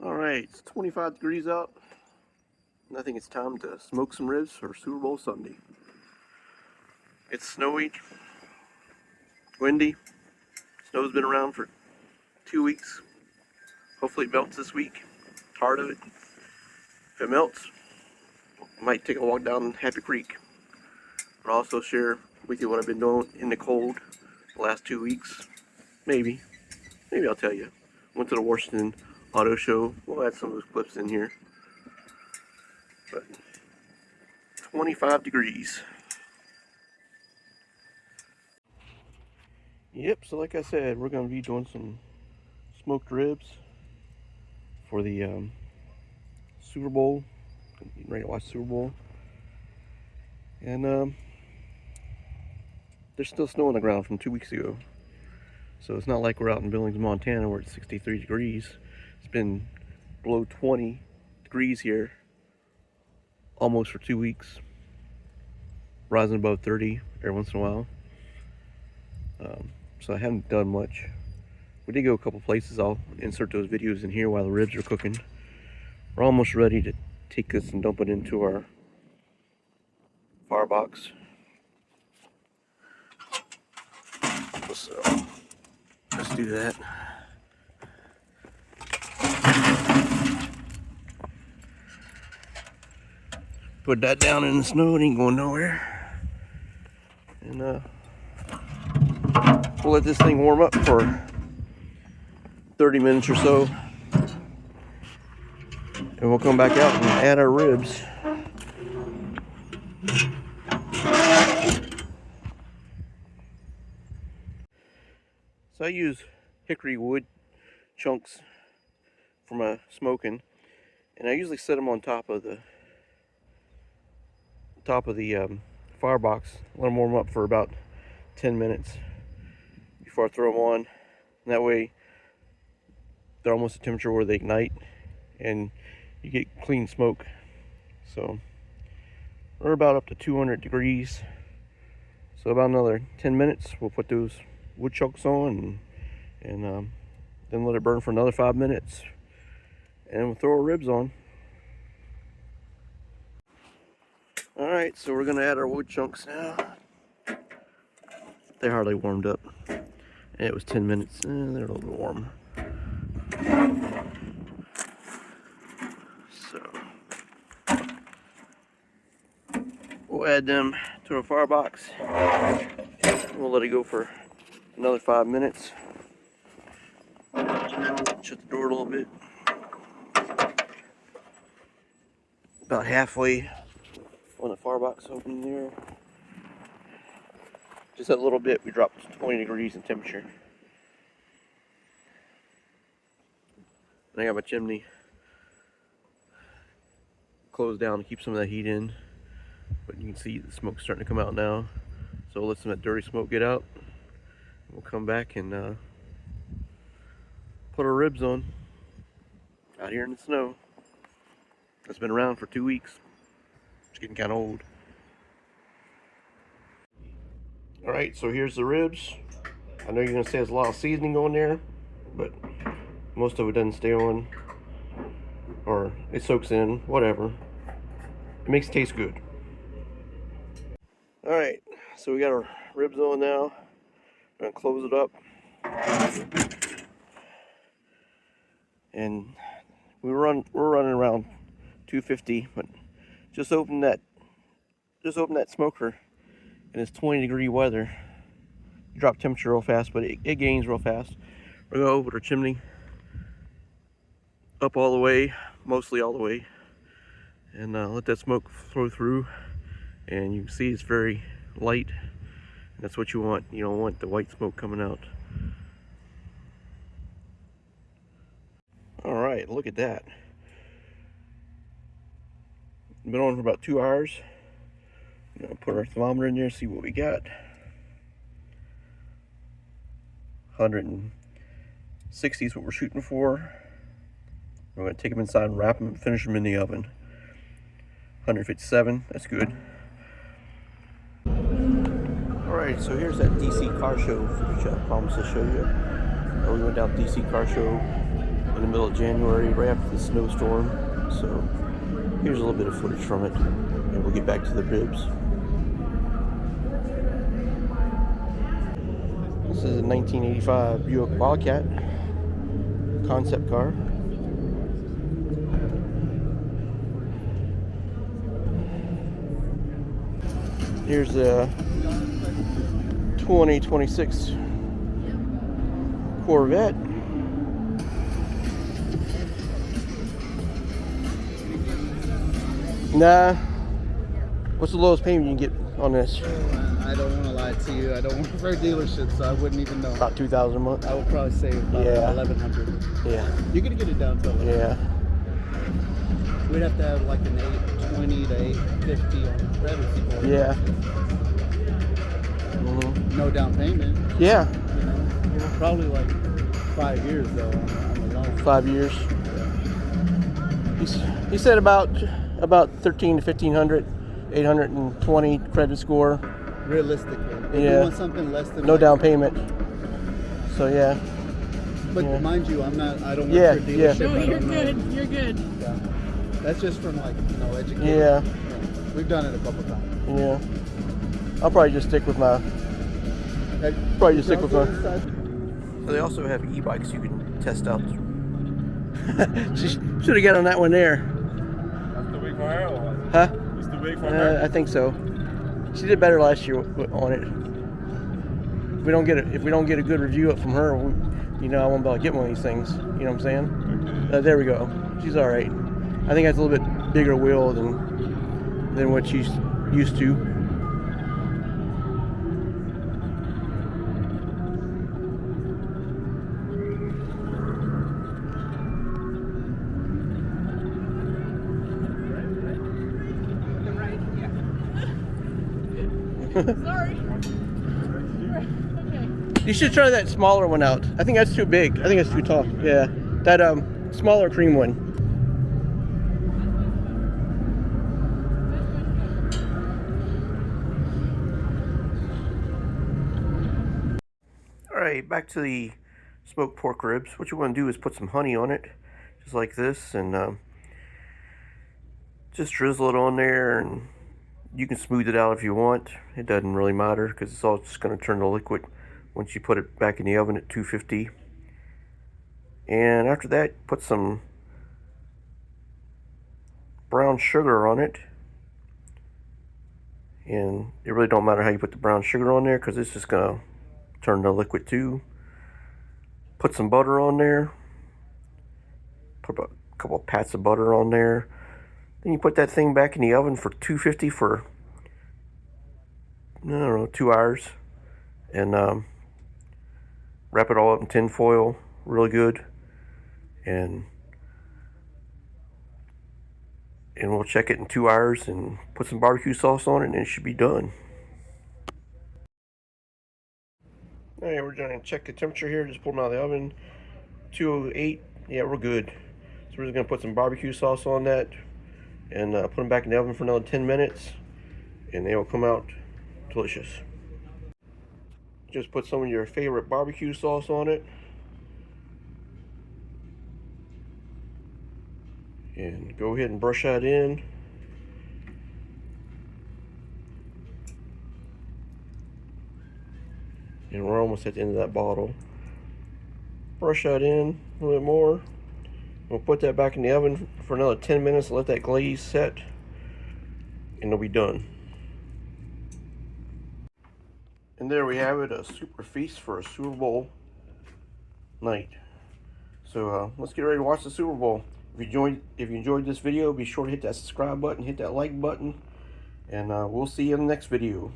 Alright, it's 25 degrees out, and I think it's time to smoke some ribs for Super Bowl Sunday. It's snowy, windy, snow's been around for 2 weeks. Hopefully it melts this week. Tired of it. If it melts, I might take a walk down Happy Creek. I'll also share with you what I've been doing in the cold the last 2 weeks. Maybe I'll tell you. Went to the Washington Auto Show. We'll add some of those clips in here. But 25 degrees. Yep, so like I said, we're going to be doing some smoked ribs for the Super Bowl. Getting ready to watch Super Bowl. And there's still snow on the ground from 2 weeks ago. So it's not like we're out in Billings, Montana where it's 63 degrees. It's been below 20 degrees here almost for 2 weeks. Rising above 30 every once in a while. So I haven't done much. We did go a couple places. I'll insert those videos in here while the ribs are cooking. We're almost ready to take this and dump it into our firebox. So let's do that. Put that down in the snow, it ain't going nowhere. And we'll let this thing warm up for 30 minutes or so. And we'll come back out and add our ribs. So I use hickory wood chunks for my smoking, and I usually set them on top of the firebox. Let them warm up for about 10 minutes before I throw them on. And that way they're almost at temperature where they ignite and you get clean smoke. So we're about up to 200 degrees. So about another 10 minutes, we'll put those wood chunks on and then let it burn for another 5 minutes. And we'll throw our ribs on. Alright, so we're going to add our wood chunks now. They hardly warmed up. And it was 10 minutes. They're a little bit warm. So we'll add them to our firebox. We'll let it go for another 5 minutes. Shut the door a little bit. About halfway on the firebox opening there. Just a little bit, we dropped to 20 degrees in temperature. And I got my chimney closed down to keep some of that heat in. But you can see the smoke's starting to come out now. So we'll let some of that dirty smoke get out. We'll come back and put our ribs on out here in the snow. It's been around for 2 weeks. It's getting kind of old. Alright, so here's the ribs. I know you're going to say there's a lot of seasoning on there, but most of it doesn't stay on, or it soaks in, whatever. It makes it taste good. Alright, so we got our ribs on now. We're going to close it up. And we're running around 250, but just open that smoker and it's 20-degree weather. You drop temperature real fast, but it gains real fast. We're going to open our chimney up all the way, mostly all the way, and let that smoke flow through. And you can see it's very light. That's what you want. You don't want the white smoke coming out. All right, look at that. Been on for about 2 hours. I'm gonna put our thermometer in there, see what we got. 160 is what we're shooting for. We're gonna take them inside and wrap them and finish them in the oven. 157, that's good. Alright, so here's that DC car show which I promised to show you. We went down to DC car show in the middle of January, right after the snowstorm. So here's a little bit of footage from it, and we'll get back to the ribs. This is a 1985 Buick Wildcat concept car. Here's a 2026 Corvette. Nah. What's the lowest payment you can get on this? I don't want to lie to you. I don't work for a dealership, so I wouldn't even know. About $2,000 a month. I would probably say about $1,100. Yeah. You could get it down to $1,100. Yeah. We'd have to have like an 820 to 850 on the credit score. Yeah. No down payment. Yeah. You know, probably like 5 years though on the loan. 5 years. He said about 13 to 1500, 820 credit score. Realistically, if you want something less than no down payment. So yeah. But mind you, I don't work for a dealership. No, you're good. You're good. Yeah. That's just from like education. Yeah. We've done it a couple times. Yeah. I'll probably just stick with my. So they also have e-bikes you can test out. Should have got on that one there. That's the week for her, or? Huh? It's the week for her. I think so. She did better last year on it. If we don't get a good review up from her, I won't be able to get one of these things. You know what I'm saying? Okay. There we go. She's all right. I think that's a little bit bigger wheel than what she's used to. Sorry. Okay. You should try that smaller one out. I think that's too big. I think it's too tall. Yeah, that smaller cream one. All right, back to the smoked pork ribs. What you want to do is put some honey on it, just like this, and just drizzle it on there, and you can smooth it out if you want. It doesn't really matter because it's all just going to turn to liquid once you put it back in the oven at 250. And after that, put some brown sugar on it. And it really don't matter how you put the brown sugar on there because it's just going to turn to liquid too. Put some butter on there. Put a couple of pats of butter on there. Then you put that thing back in the oven for 250 for, I don't know, 2 hours. And wrap it all up in tin foil really good. And we'll check it in 2 hours and put some barbecue sauce on it, and it should be done. Alright, we're going to check the temperature here. Just pull them out of the oven. 208. Yeah, we're good. So we're just going to put some barbecue sauce on that and put them back in the oven for another 10 minutes, and they will come out delicious. Just put some of your favorite barbecue sauce on it, and go ahead and brush that in. And we're almost at the end of that bottle. Brush that in a little bit more. We'll put that back in the oven for another 10 minutes, let that glaze set, and it'll be done. And there we have it, a super feast for a Super Bowl night. So let's get ready to watch the Super Bowl. If you enjoyed this video, be sure to hit that subscribe button, hit that like button, and we'll see you in the next video.